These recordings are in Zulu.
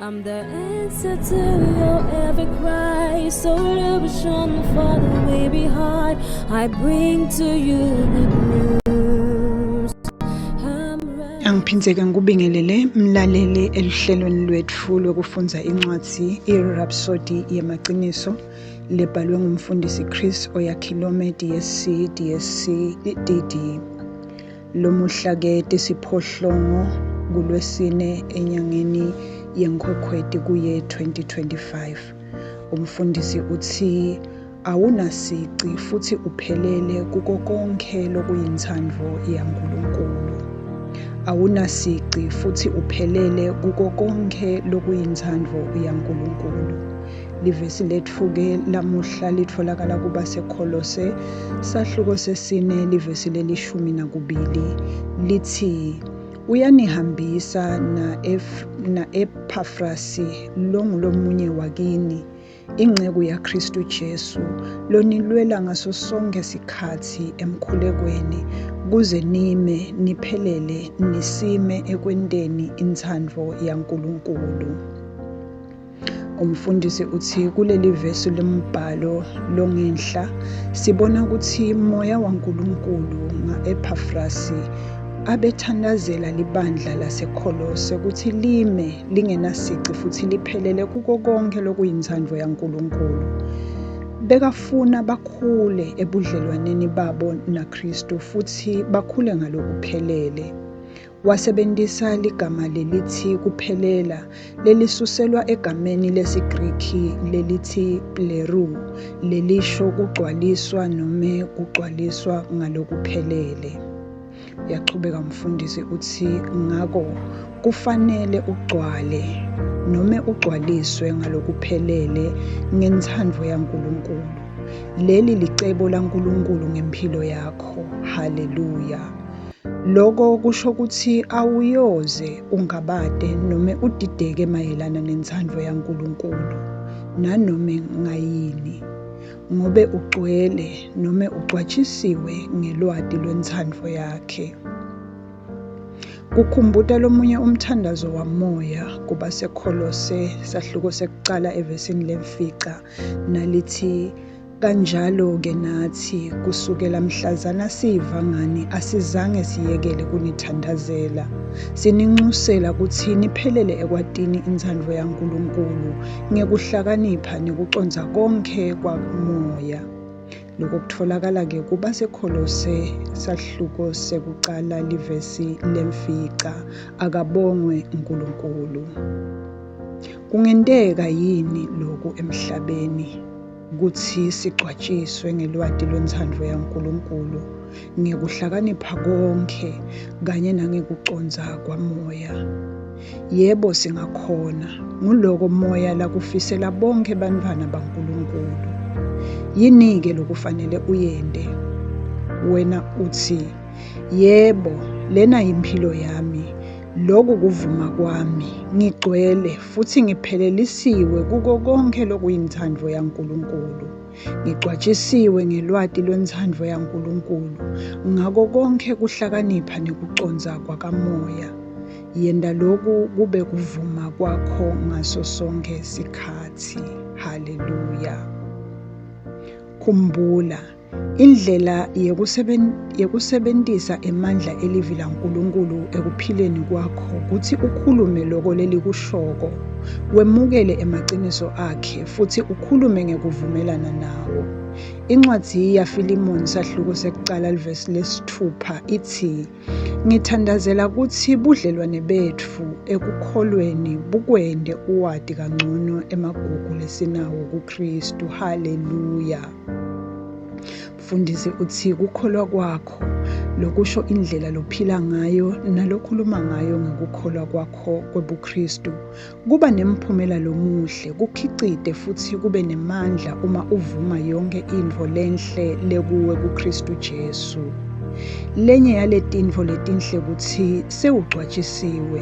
I'm the answer to your every cry. So illusion for the way behind. I bring to you good news. Angiphinzeke ngikubingelele mlaleli elihlelweni lwethu lokufunda incwadi iRhapsody yamaqiniso lebhalwe ngumfundisi Chris Oyakhilome DSc DD. Lomuhla ke tisiphohlongo kulwesine enyangeni yeNkwekweti kuye 2025. Umfundisi uthi awunasici futhi uphelele kuko konke lokuyinthando yaNkulunkulu. Awunasici futhi uphelele kuko konke lokuyinthando yaNkulunkulu. Livesi lethu ke lamuhla litholakala kubaseKolose sahluko sesine livesi lelishumi nakubili lithi uyanihambisa na Ephafrasi longulomunye wakini inceku yaKristu Jesu lonilwela ngaso sonke sikhathi emkhulekweni kuze nime niphelele nisime ekwenteni inthando yaNkulunkulu. Umfundisi uthi kuleli vesi lembhalo longenhla sibona ukuthi moya waNkulunkulu nga-Ephafrasi abethandazela libandla laseKolose ukuthi lime lingenasici futhi liphelele kuko konke lokuyinthando yaNkulunkulu. Bekafuna bakhule ebudlelwaneni babo naKristu futhi bakhule ngalokuphelele. Wasebenzisa ligama lelithi kuphelela lelisuselwa egameni lesiGriki lelithi plerou lelisho kugcwaliswa noma kugcwaliswa ngalokuphelele. Yaqhubeka umfundisi uthi ngako kufanele ugcwale noma ugcwaliswe ngalokuphelele ngenthando yaNkulunkulu. Leli licebo laNkulunkulu ngempilo yakho. Haleluya. Lokho kusho ukuthi awuyoze ungabade noma udideke mayelana nenthando yaNkulunkulu nanoma ngayini ngobe ugcwele noma ugcwatshisiwe ngelwadi lwenthando yakhe. Kukhumbuta lomunye umthandazo wamoya kubaseKolose sahluko sekucala evesini lemfica nalithi kanjalo-ke nathi kusukela mhlazana siyivangani asizange siyekele kunithandazela. Sininxusela ukuthi niphelele ekwatini inthando yaNkulunkulu ngekuhlakanipha nekuconza konke kwamoya. Lokho kutholakala-ke kubaseKolose sahluko sekucala livesi lemfica. Akabongwe uNkulunkulu. Kungenteka yini lokhu emhlabeni? Kuthi sigcwatshiswe ngelwadi lwenthando yaNkulunkulu ngekuhlakanipha konke kanye nangekuconza kwamoya. Yebo singakhona nguloko moya lakufisela bonke bantwana baNkulunkulu. Yini-ke lokufanele uyende? Wena uthi yebo lena impilo yami, lokhu kuvuma kwami, ngigcwele futhi ngiphelelisiwe kuko konke lokuyinthando yaNkulunkulu. Ngigcwatshisiwe ngelwadi lwenthando yaNkulunkulu ngako konke kuhlakanipha nekuconza kwakamoya. Yenda lokhu kube kuvuma kwakho ngaso sonke isikhathi. Haleluya. Khumbula indlela yekusebentisa emandla elivila uNkulunkulu ekuphileni kwakho ukuthi ukhulume lokho lelikushoko, wemukele emaqiniso akhe futhi ukhulume ngekuvumelana nawo. Incwadi yaFilimoni sahluko sekucala livesi lesithupha ithi ngithandazela ukuthi budlelwane bethu ekukholweni bukwende uwadi kangcono emagugu lesinawo kuKristu. Haleluya. Mfundisi uthi kukholwa kwakho lokusho indlela lophila ngayo nalokhuluma ngayo ngokukholwa kwakho kwebuKristu kuba nemphumela lomuhle kukhicite futhi kube nemandla uma uvuma yonke intfo lenhle lekuwe kuKristu Jesu. Lenye yaletintfo letinhle kuthi sewugcwatshisiwe.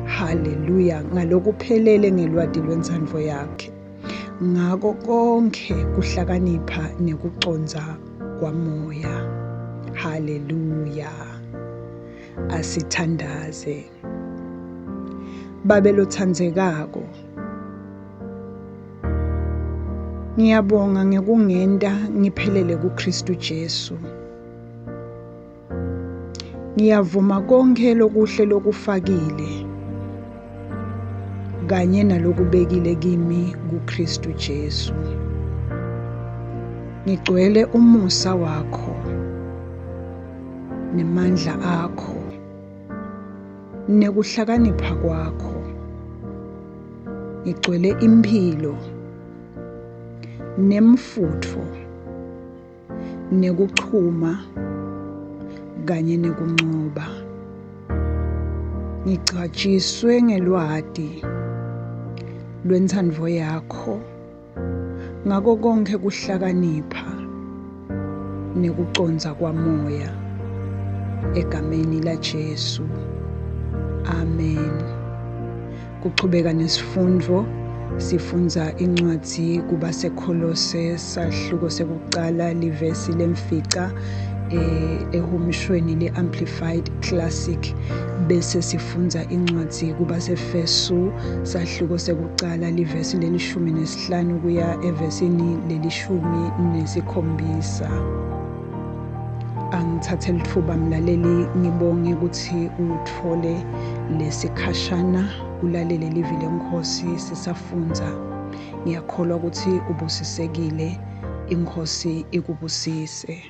Haleluya. Ngalokuphelele ngelwadi lwenthando yakhe ngako konke kuhlakanipha nekuconza kwamoya. Haleluya. Asithandaze. babelothandzekako. Ngiyabonga ngekungenta ngiphelele kuKristu Jesu. Ngiyavuma konke lokuhle lokufakile kanye nalokubekile kimi kuKristu Jesu. Ngigcwele umusa wakho nemandla akho nekuhlakanipha kwakho. Ngigcwele impilo nemfutho nekuchuma kanye nekuncoba. Ngigcatshiswe ngelwati lwentsandvo yakho ngako konke kuhlakanipha nekucondza kwamoya egameni laJesu. Amen. Kuchubeka nesifundvo, sifundza incwadzi kubaseKolose sahluko sekucala livesi lemfica ehumishweni le-Amplified Classic, bese sifundza incwadzi kubaseFesu sahluko sekucala livesi le-15 kuya evesini le-17. Angithathe litfuba mlaleli ngibonge ukuthi uthole lesikhashana ulalele livi leNkosi sisafundza. Ngiyakholwa ukuthi ubusisekile. Inkosi ikubusise.